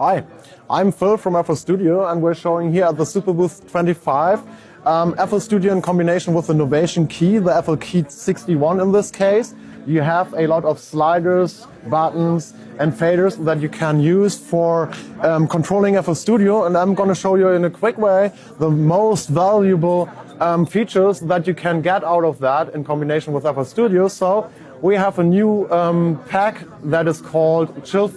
Hi, I'm Phil from FL Studio, and we're showing here at the Superbooth 25 FL Studio in combination with the Novation key, the FLkey 61 in this case. You have a lot of sliders, buttons and faders that you can use for controlling FL Studio, and I'm going to show you in a quick way the most valuable features that you can get out of that in combination with FL Studio. So we have a new pack that is called Chill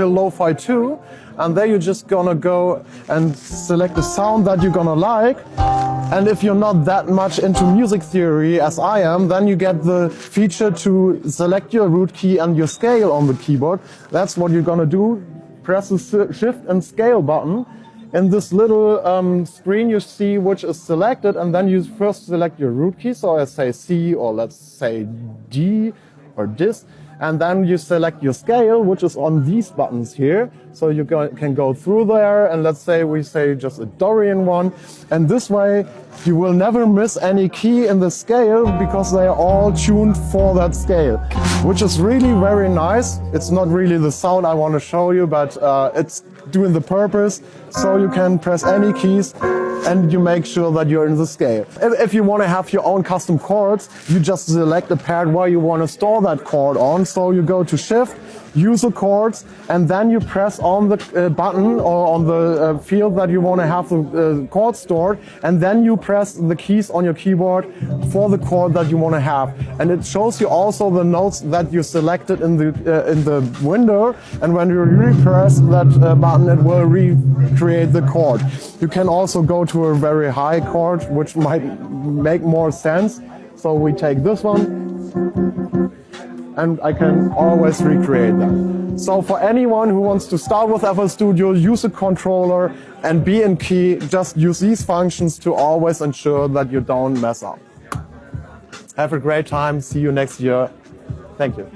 Lo-Fi 2, and there you're just gonna go and select the sound that you're gonna like. And if you're not that much into music theory as I am, then you get the feature to select your root key and your scale on the keyboard. That's what you're gonna do. Press the Shift and Scale button. In this little screen you see which is selected, and then you first select your root key, so I say C or let's say D or this, and then you select your scale, which is on these buttons here. So you can go through there, and let's say we say just a Dorian one, and this way you will never miss any key in the scale because they are all tuned for that scale, which is really very nice. It's not really the sound I want to show you, but it's doing the purpose, so you can press any keys and you make sure that you're in the scale. If you want to have your own custom chords, you just select the pad where you want to store that chord on. So you go to Shift, User Chords, and then you press on the button or on the field that you want to have the chord stored, and then you press the keys on your keyboard for the chord that you want to have. And it shows you also the notes that you selected in the window, and when you repress that button, it will recreate the chord. You can also go to a very high chord, which might make more sense. So we take this one, and I can always recreate that. So for anyone who wants to start with FL Studio, use a controller and be in key, just use these functions to always ensure that you don't mess up. Have a great time. See you next year. Thank you.